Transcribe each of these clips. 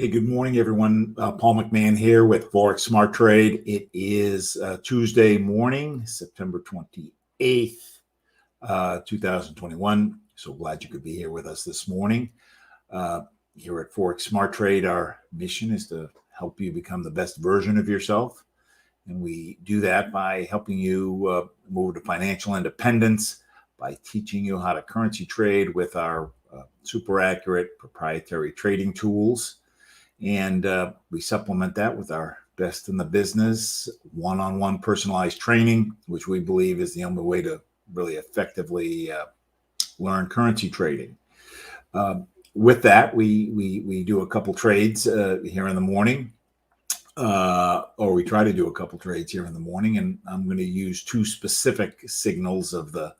Hey, good morning, everyone. Paul McMann here with Forex Smart Trade. It is Tuesday morning, September 28th, 2021. So glad you could be here with us this morning. Here at Forex Smart Trade, our mission is to help you become the best version of yourself. And we do that by helping you move to financial independence, by teaching you how to currency trade with our super accurate proprietary trading tools. And we supplement that with our best in the business one-on-one personalized training, which we believe is the only way to really effectively learn currency trading. With that, we do a couple trades here in the morning, or we try to do a couple trades here in the morning. And I'm going to use two specific signals of the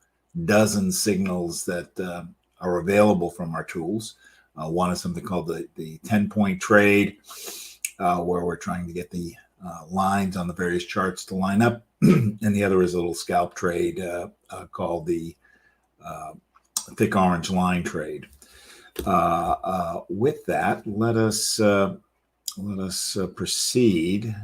dozen signals that are available from our tools. One is something called the 10-point trade, where we're trying to get the lines on the various charts to line up. And the other is a little scalp trade called the thick orange line trade. With that, let us proceed.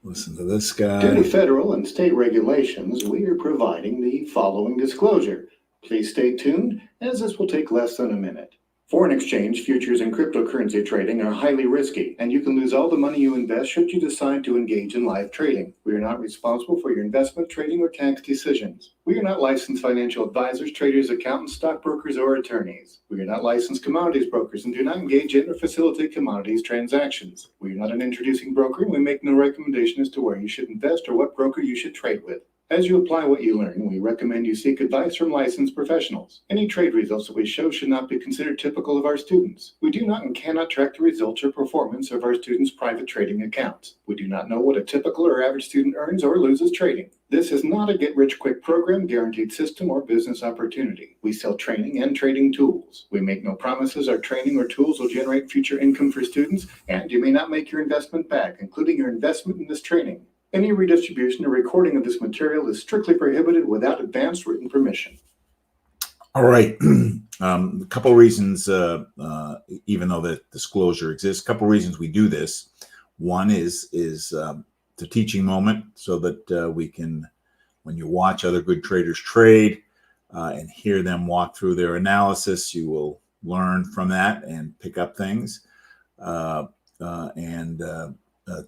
Listen to this guy. Due to federal and state regulations, we are providing the following disclosure. Please stay tuned, as this will take less than a minute. Foreign exchange, futures, and cryptocurrency trading are highly risky, and you can lose all the money you invest should you decide to engage in live trading. We are not responsible for your investment, trading, or tax decisions. We are not licensed financial advisors, traders, accountants, stockbrokers, or attorneys. We are not licensed commodities brokers and do not engage in or facilitate commodities transactions. We are not an introducing broker, and we make no recommendation as to where you should invest or what broker you should trade with. As you apply what you learn, we recommend you seek advice from licensed professionals. Any trade results that we show should not be considered typical of our students. We do not and cannot track the results or performance of our students' private trading accounts. We do not know what a typical or average student earns or loses trading. This is not a get-rich-quick program, guaranteed system, or business opportunity. We sell training and trading tools. We make no promises our training or tools will generate future income for students, and you may not make your investment back, including your investment in this training. Any redistribution or recording of this material is strictly prohibited without advance written permission. All right. A couple of reasons, even though the disclosure exists, a couple of reasons we do this. One is the teaching moment, so that we can, when you watch other good traders trade and hear them walk through their analysis, you will learn from that and pick up things.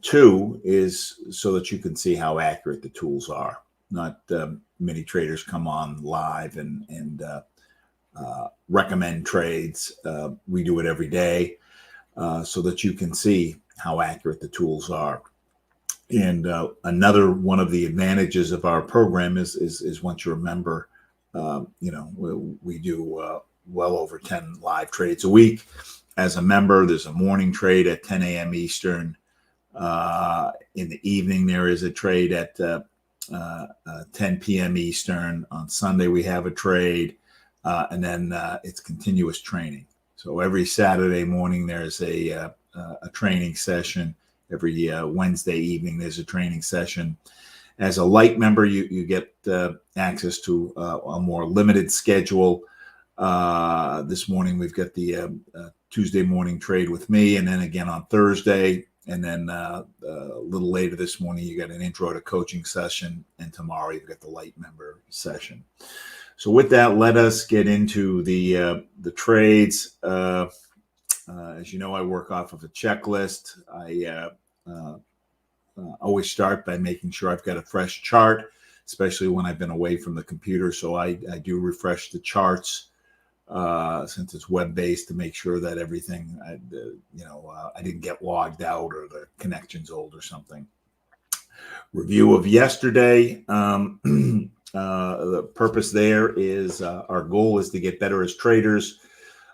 Two is so that you can see how accurate the tools are. Not many traders come on live and recommend trades. We do it every day so that you can see how accurate the tools are. And another one of the advantages of our program is once you're a member, we do well over 10 live trades a week. As a member, there's a morning trade at 10 a.m. Eastern. In the evening, there is a trade at 10 p.m. Eastern. On Sunday, we have a trade, and then it's continuous training. So every Saturday morning, there's a training session. Every Wednesday evening, there's a training session. As a light member, you get access to a more limited schedule. This morning, we've got the Tuesday morning trade with me, and then again on Thursday. And then a little later this morning, you got an intro to coaching session. And tomorrow, you've got the light member session. So with that, let us get into the trades. As you know, I work off of a checklist. I always start by making sure I've got a fresh chart, especially when I've been away from the computer. So I do refresh the charts. Since it's web-based, to make sure that everything, I didn't get logged out or the connection's old or something. Review of yesterday. The purpose there is our goal is to get better as traders.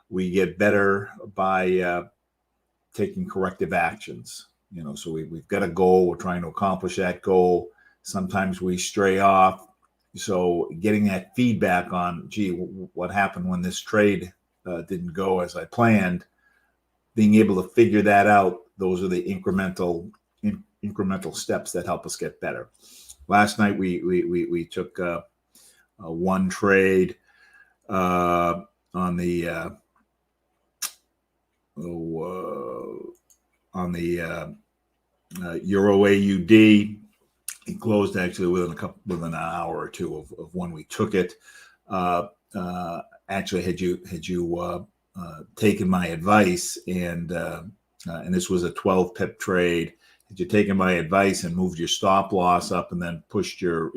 We get better by taking corrective actions. So we've got a goal. We're trying to accomplish that goal. Sometimes we stray off. So getting that feedback on, gee, what happened when this trade didn't go as I planned, being able to figure that out, those are the incremental steps that help us get better. Last night we took one trade on the Euro AUD. It closed actually within an hour or two of when we took it. Actually, had you taken my advice and this was a 12 pip trade, had you taken my advice and moved your stop loss up and then pushed your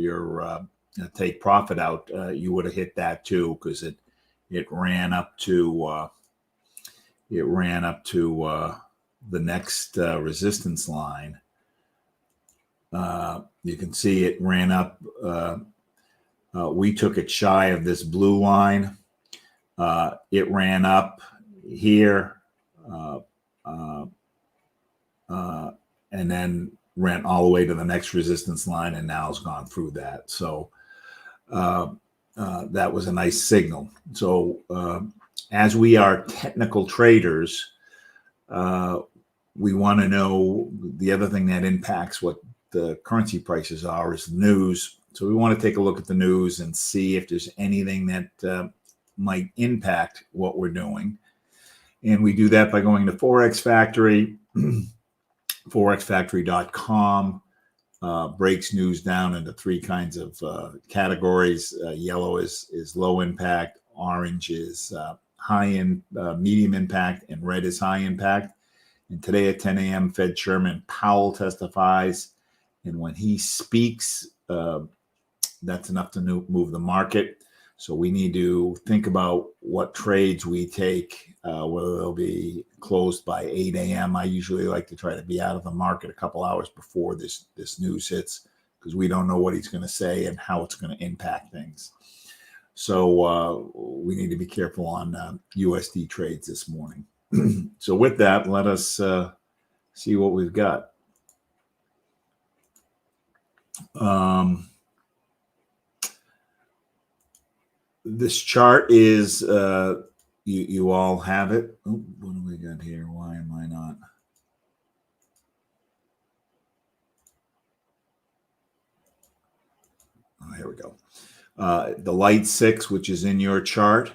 take profit out, you would have hit that too, because it ran up to the next resistance line. You can see it ran up. We took it shy of this blue line. It ran up here and then ran all the way to the next resistance line, and now it's gone through that. So that was a nice signal. So as we are technical traders, we want to know the other thing that impacts what the currency prices are is the news. So we want to take a look at the news and see if there's anything that might impact what we're doing. And we do that by going to Forex Factory, forexfactory.com. Breaks news down into three kinds of categories. Yellow is low impact, orange is medium impact, and red is high impact. And today at 10 a.m., Fed Chairman Powell testifies. And when he speaks, that's enough to move the market. So we need to think about what trades we take, whether they'll be closed by 8 a.m. I usually like to try to be out of the market a couple hours before this news hits, because we don't know what he's going to say and how it's going to impact things. So we need to be careful on USD trades this morning. So with that, let us see what we've got. This chart is, you all have it. Oh, what do we got here? Why am I not? Oh, here we go. The light 6, which is in your chart.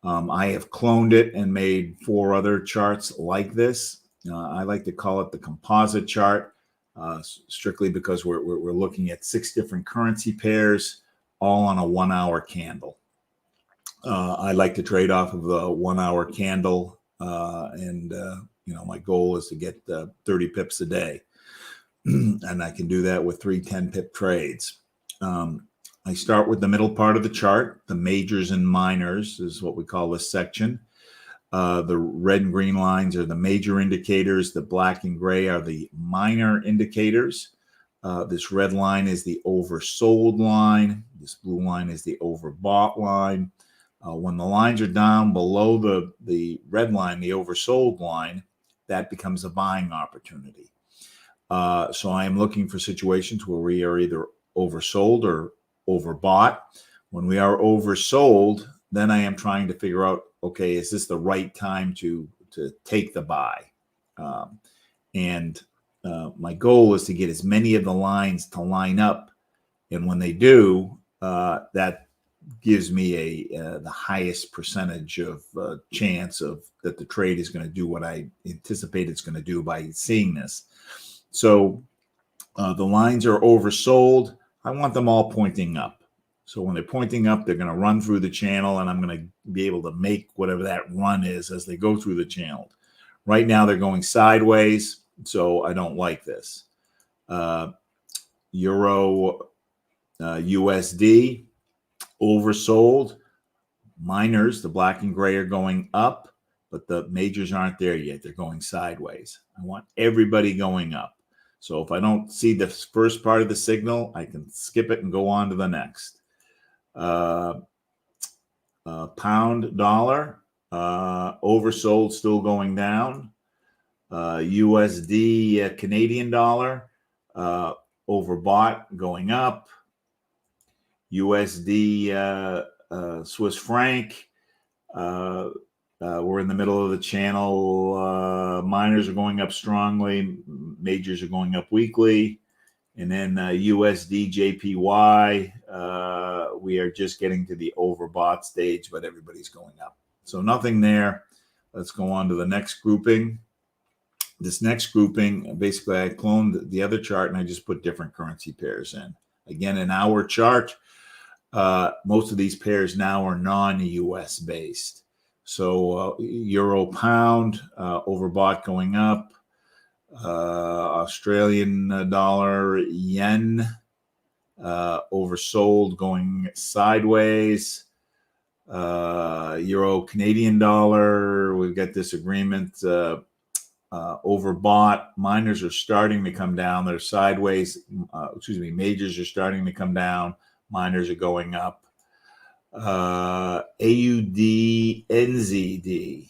I have cloned it and made 4 other charts like this. I like to call it the composite chart, strictly because we're looking at 6 different currency pairs, all on a 1-hour candle. I like to trade off of the 1-hour candle, and my goal is to get 30 pips a day, and I can do that with 3 10-pip trades. I start with the middle part of the chart. The majors and minors is what we call this section. The red and green lines are the major indicators. The black and gray are the minor indicators. This red line is the oversold line. This blue line is the overbought line. When the lines are down below the red line, the oversold line, that becomes a buying opportunity. So I am looking for situations where we are either oversold or overbought. When we are oversold, then I am trying to figure out, okay, is this the right time to take the buy? My goal is to get as many of the lines to line up, and when they do, that gives me the highest percentage of chance of that the trade is going to do what I anticipate it's going to do by seeing this. So the lines are oversold. I want them all pointing up. So when they're pointing up, they're going to run through the channel, and I'm going to be able to make whatever that run is as they go through the channel. Right now, they're going sideways, so I don't like this. Euro USD, oversold. Minors, the black and gray, are going up, but the majors aren't there yet. They're going sideways. I want everybody going up. So if I don't see the first part of the signal, I can skip it and go on to the next. Pound dollar, oversold, still going down. USD Canadian dollar, overbought, going up. USD Swiss franc, we're in the middle of the channel. Minors are going up strongly, majors are going up weakly. And then USD JPY, we are just getting to the overbought stage, but everybody's going up. So nothing there. Let's go on to the next grouping. This next grouping, basically I cloned the other chart and I just put different currency pairs in. Again, in our chart, most of these pairs now are non-US based. So euro pound, overbought going up. Australian dollar yen, oversold going sideways. Euro Canadian dollar, we've got this agreement, overbought. Minors are starting to come down. They're sideways. Majors are starting to come down. Minors are going up. AUD NZD.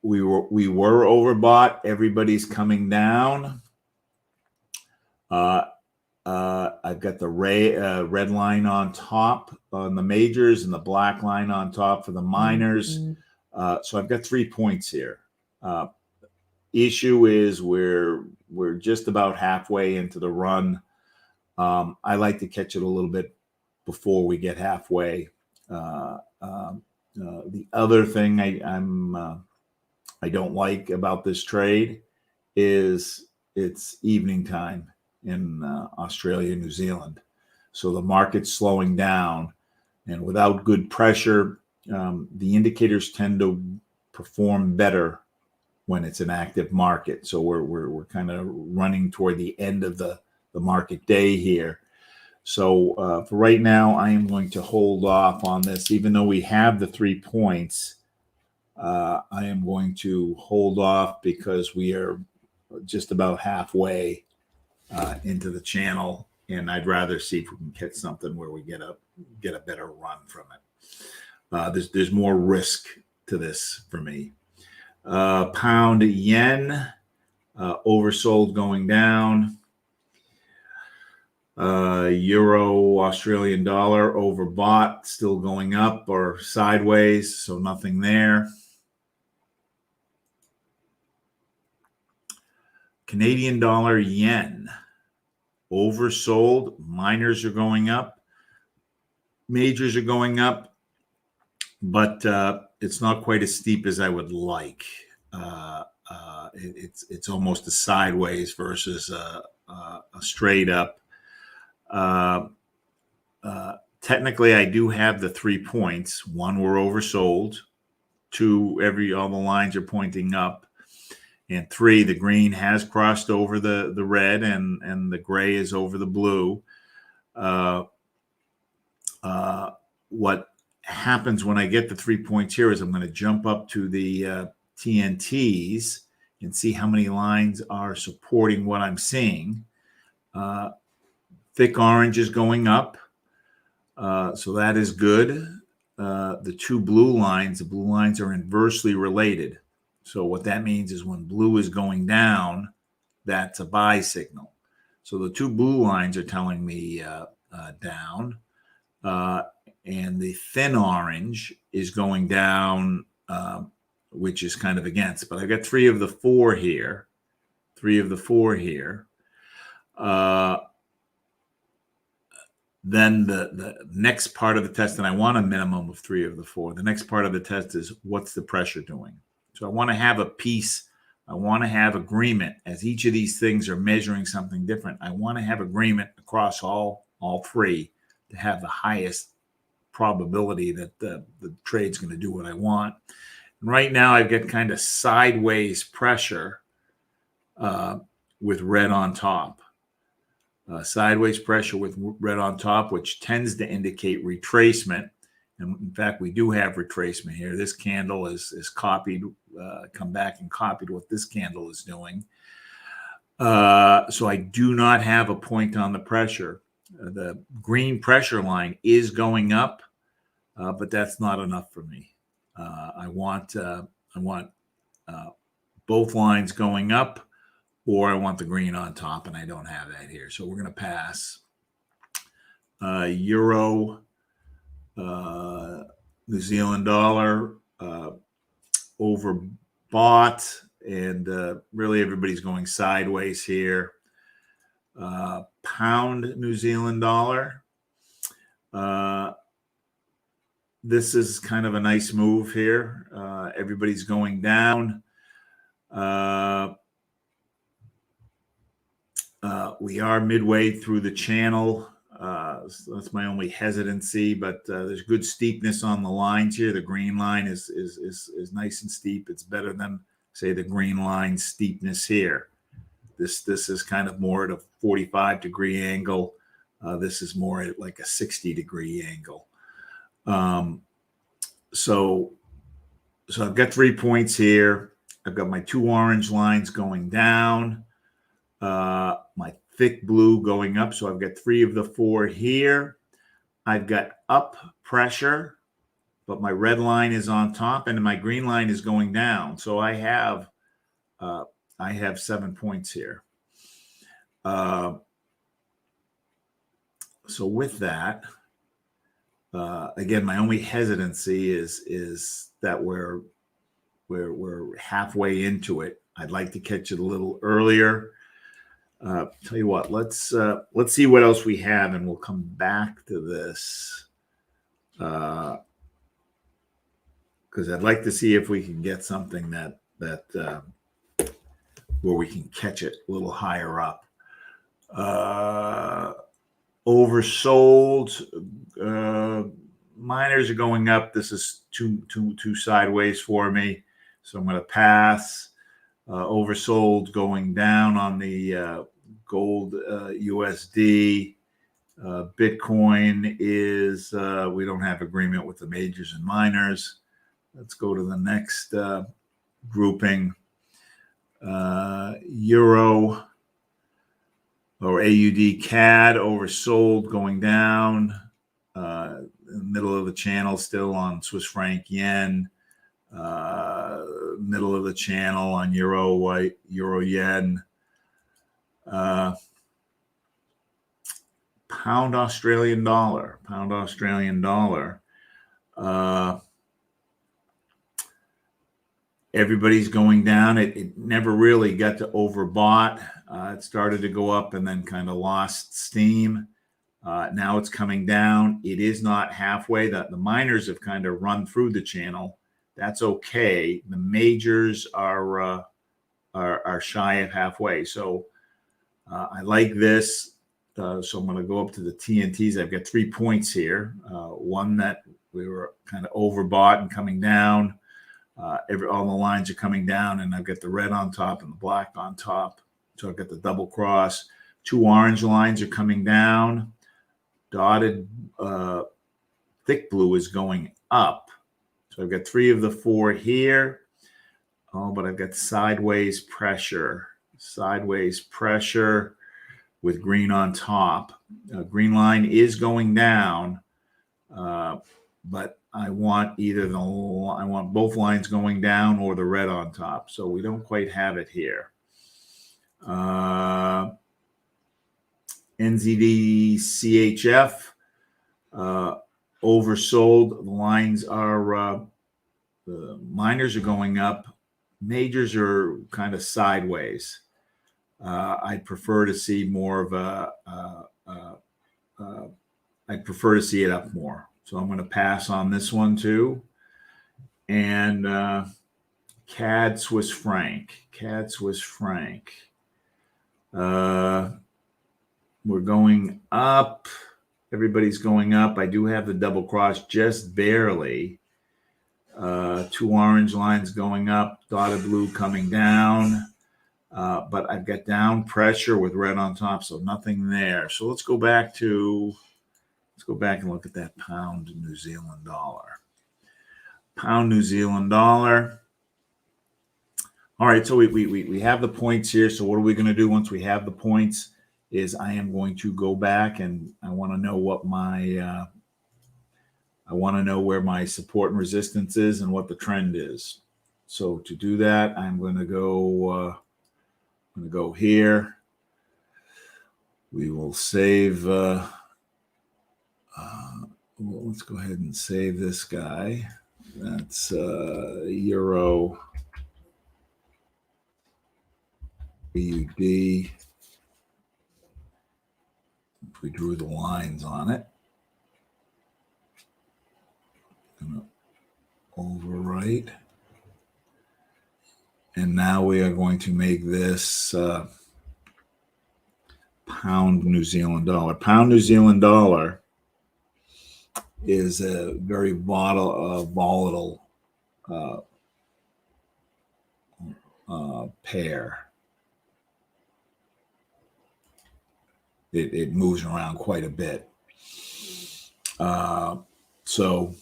We were overbought. Everybody's coming down. I've got the red line on top on the majors and the black line on top for the minors. So I've got 3 points here. Issue is we're just about halfway into the run. I like to catch it a little bit before we get halfway. The other thing I don't like about this trade is it's evening time in Australia, New Zealand. So the market's slowing down, and without good pressure, the indicators tend to perform better when it's an active market. So we're kind of running toward the end of the market day here. So for right now, I am going to hold off on this, even though we have the 3 points. I am going to hold off because we are just about halfway into the channel, and I'd rather see if we can catch something where we get a better run from it. There's more risk to this for me. Pound yen, oversold going down. Euro Australian dollar, overbought, still going up or sideways, so nothing there. Canadian dollar yen, oversold. Minors are going up. Majors are going up, but it's not quite as steep as I would like. It's almost a sideways versus a straight up. Technically, I do have the 3 points. One, we're oversold. Two, all the lines are pointing up. And 3, the green has crossed over the red, and the gray is over the blue. What happens when I get the 3 points here is I'm going to jump up to the TNTs and see how many lines are supporting what I'm seeing. Thick orange is going up, so that is good. The 2 blue lines are inversely related. So what that means is when blue is going down, that's a buy signal. So the 2 blue lines are telling me down, and the thin orange is going down, which is kind of against. But I've got 3 of the 4 here. Then the next part of the test, and I want a minimum of 3 of the 4. The next part of the test is what's the pressure doing? So I want to have a piece. I want to have agreement as each of these things are measuring something different. I want to have agreement across all 3 to have the highest probability that the trade's going to do what I want. And right now I've got kind of sideways pressure with red on top. Sideways pressure with red on top, which tends to indicate retracement. And in fact, we do have retracement here. This candle is copied, come back and copied what this candle is doing. So I do not have a point on the pressure. The green pressure line is going up, but that's not enough for me. I want both lines going up, or I want the green on top, and I don't have that here. So we're going to pass. Euro, New Zealand dollar, overbought, and really everybody's going sideways here. Pound New Zealand dollar. This is kind of a nice move here. Everybody's going down. We are midway through the channel. So that's my only hesitancy, but there's good steepness on the lines here. The green line is nice and steep. It's better than, say, the green line steepness here. This is kind of more at a 45-degree angle. This is more at like a 60-degree angle. So I've got 3 points here. I've got my 2 orange lines going down. My thick blue going up. So I've got 3 of the 4 here. I've got up pressure, but my red line is on top and my green line is going down. So I have 7 points here. So with that, again, my only hesitancy is that we're halfway into it. I'd like to catch it a little earlier. Tell you what, let's see what else we have, and we'll come back to this because I'd like to see if we can get something that where we can catch it a little higher up. Oversold. Miners are going up. This is too sideways for me, so I'm going to pass. Oversold going down on the gold USD. Bitcoin is, we don't have agreement with the majors and miners. Let's go to the next grouping. Euro or AUD CAD oversold going down. In the middle of the channel still on Swiss franc yen. Middle of the channel on euro yen. Pound Australian dollar. Everybody's going down. It never really got to overbought. It started to go up and then kind of lost steam. Now it's coming down. It is not halfway. The miners have kind of run through the channel. That's okay. The majors are shy of halfway. So I like this. So I'm going to go up to the TNTs. I've got 3 points here. One that we were kind of overbought and coming down. All the lines are coming down, and I've got the red on top and the black on top. So I've got the double cross. 2 orange lines are coming down. Dotted thick blue is going up. So I've got 3 of the 4 here. Oh, but I've got sideways pressure with green on top. Green line is going down, but I want both lines going down or the red on top. So we don't quite have it here. NZD CHF oversold. The lines are the miners are going up. Majors are kind of sideways. I'd prefer to see more of I'd prefer to see it up more. So I'm going to pass on this one too. And CAD Swiss franc. We're going up. Everybody's going up. I do have the double cross just barely. 2 orange lines going up, dotted blue coming down. But I've got down pressure with red on top, so nothing there. So let's go back and look at that pound New Zealand dollar. Pound New Zealand dollar. All right, so we have the points here. So what are we going to do once we have the points? Is I am going to go back and I want to know what my I want to know where my support and resistance is and what the trend is. So to do that, I'm going to go here. We will save. Let's go ahead and save this guy. That's Euro BUD. We drew the lines on it. Gonna overwrite. And now we are going to make this pound New Zealand dollar. Pound New Zealand dollar is a very volatile pair. It moves around quite a bit. So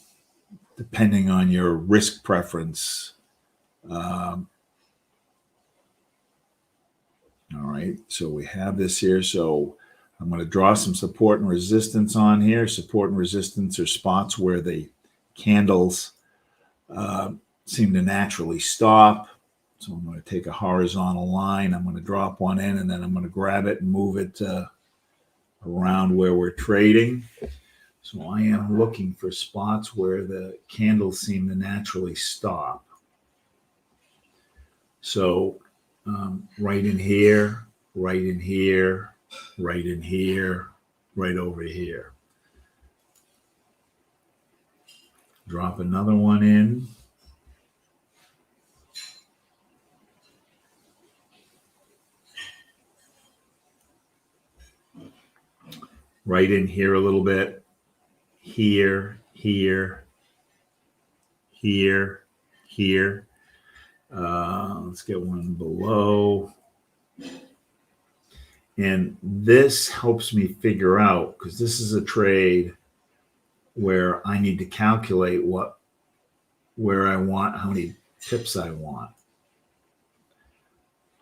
depending on your risk preference, all right, so we have this here. So I'm going to draw some support and resistance on here. Support and resistance are spots where the candles seem to naturally stop. So I'm going to take a horizontal line. I'm going to drop one in, and then I'm going to grab it and move it around where we're trading. So I am looking for spots where the candles seem to naturally stop. So right in here, right in here, right in here, right over here. Drop another one in. Right in here a little bit. Here, here, here, here. Let's get one below. And this helps me figure out, because this is a trade where I need to calculate where I want, how many pips I want.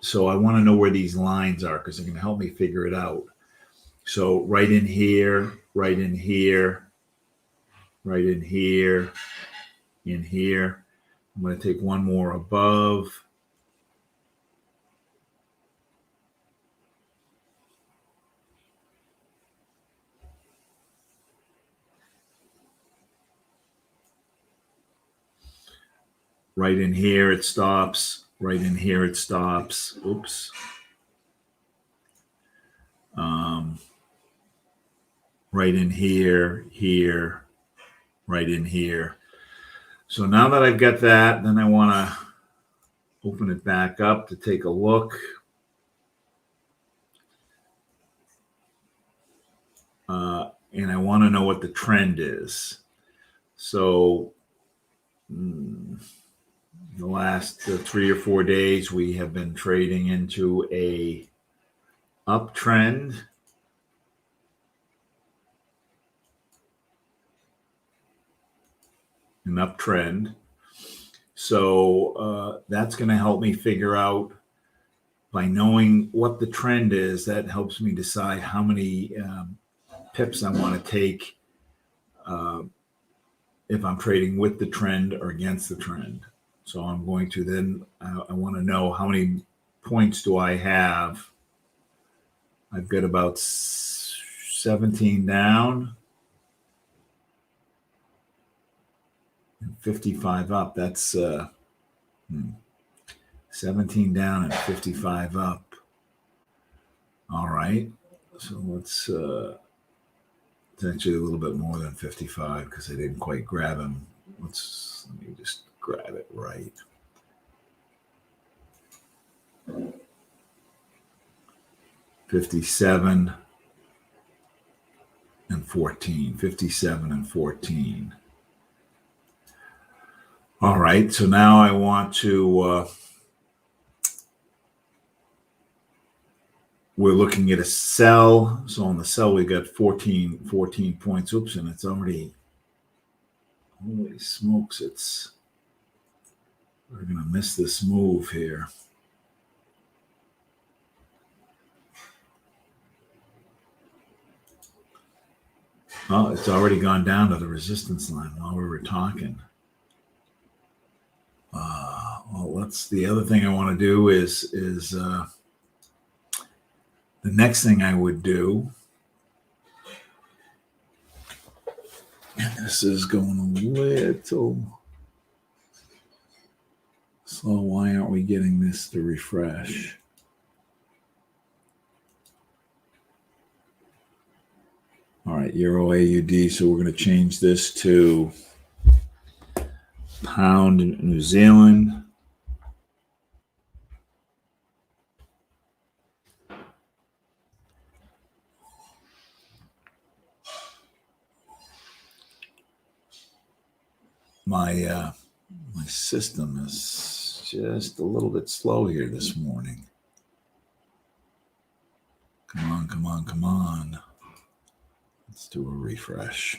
So I want to know where these lines are, because they're going to help me figure it out. So right in here, right in here, right in here, in here. I'm going to take one more above. Right in here, it stops. Right in here, it stops. Oops. Right in here, here, right in here. So now that I've got that, then I want to open it back up to take a look. And I want to know what the trend is. So the last 3 or 4 days, we have been trading into a uptrend. An uptrend. So that's going to help me figure out, by knowing what the trend is, that helps me decide how many pips I want to take if I'm trading with the trend or against the trend. So I'm going to then, I want to know how many points do I have. I've got about 17 down and 55 up. That's 17 down and 55 up. All right. So let's, it's actually a little bit more than 55 because I didn't quite grab him. Let me just grab it right. $57 and 14. 57 and 14. All right. So now I want to. We're looking at a sell. So on the sell, we got 14 points. Oops, and it's already. Holy smokes! We're gonna miss this move here. Oh, it's already gone down to the resistance line while we were talking. Well, that's the other thing I want to do is the next thing I would do. And this is going a little slow. Why aren't we getting this to refresh? All right, Euro AUD. So we're going to change this to Pound New Zealand. My system is just a little bit slow here this morning. Come on, come on, come on. Let's do a refresh.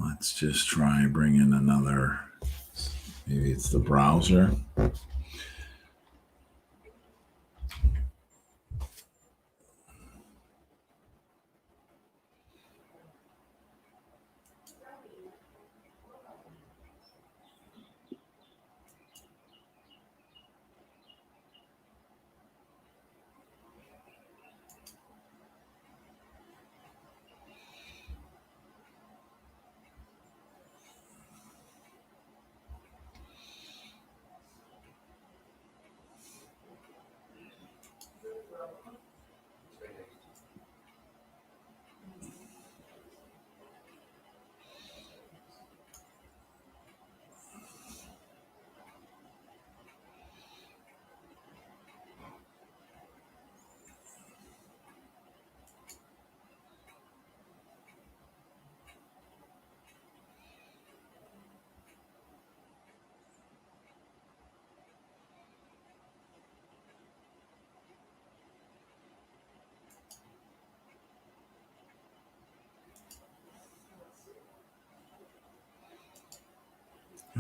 Let's just try and bring in another. Maybe it's the browser.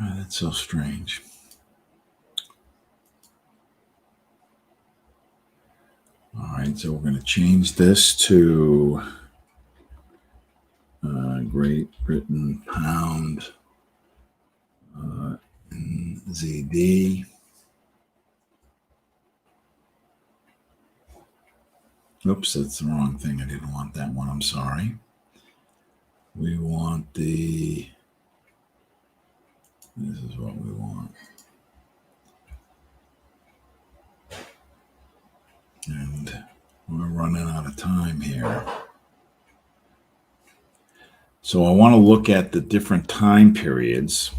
Oh, that's so strange. All right, so we're going to change this to Great Britain Pound ZD. Oops, that's the wrong thing. I didn't want that one. I'm sorry. We want this is what we want. And we're running out of time here. So I want to look at the different time periods.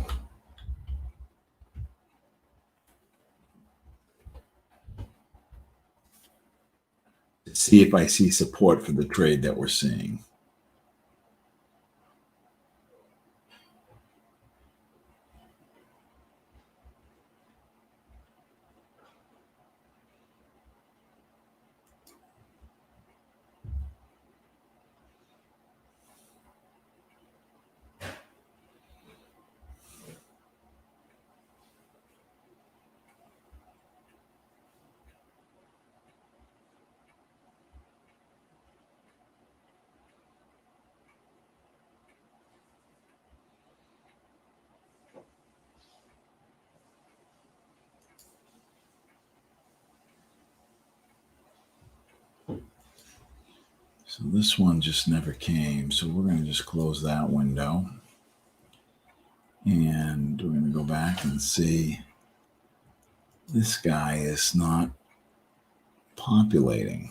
To see if I see support for the trade that we're seeing. So this one just never came. So we're going to just close that window. And we're going to go back and see. This guy is not populating.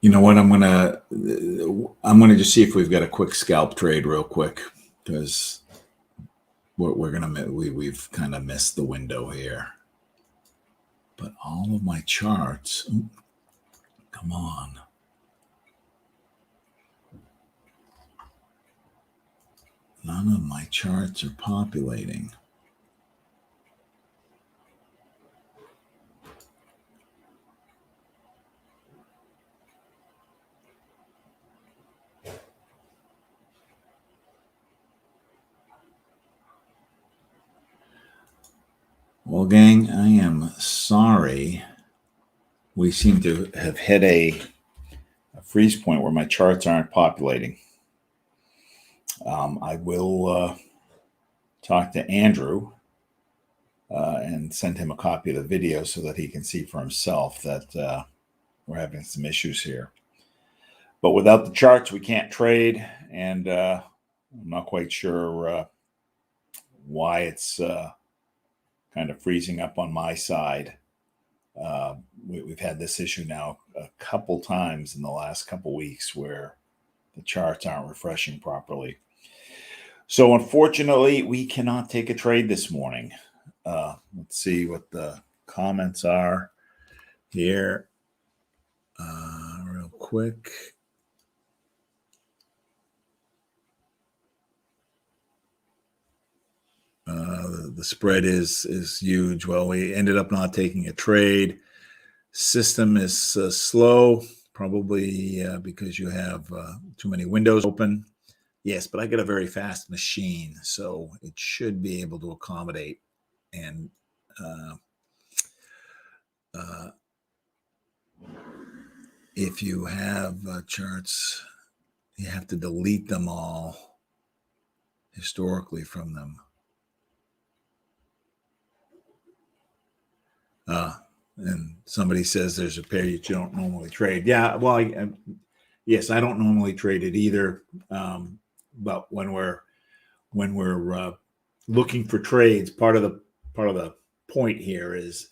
You know what? I'm gonna just see if we've got a quick scalp trade real quick, because we've kind of missed the window here. But all of my charts, come on. None of my charts are populating. Well, gang, I am sorry. We seem to have hit a freeze point where my charts aren't populating. I will talk to Andrew and send him a copy of the video so that he can see for himself that we're having some issues here. But without the charts, we can't trade, and I'm not quite sure why it's kind of freezing up on my side. We've had this issue now a couple times in the last couple weeks where the charts aren't refreshing properly. So unfortunately, we cannot take a trade this morning. Let's see what the comments are here real quick. The spread is huge. Well, we ended up not taking a trade. System is slow, probably because you have too many windows open. Yes, but I got a very fast machine, so it should be able to accommodate. And if you have charts, you have to delete them all historically from them. And somebody says there's a pair that you don't normally trade. Yeah, well, yes, I don't normally trade it either. But when we're looking for trades, part of the point here is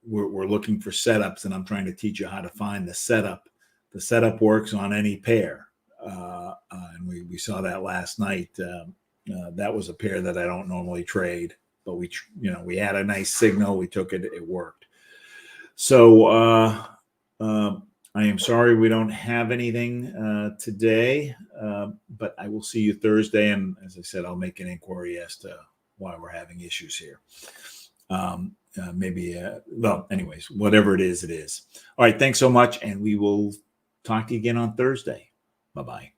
we're looking for setups, and I'm trying to teach you how to find the setup. The setup works on any pair, and we saw that last night. That was a pair that I don't normally trade. But we had a nice signal. We took it. It worked. So I am sorry we don't have anything today, but I will see you Thursday. And as I said, I'll make an inquiry as to why we're having issues here. Well, anyways, whatever it is, it is. All right. Thanks so much. And we will talk to you again on Thursday. Bye-bye.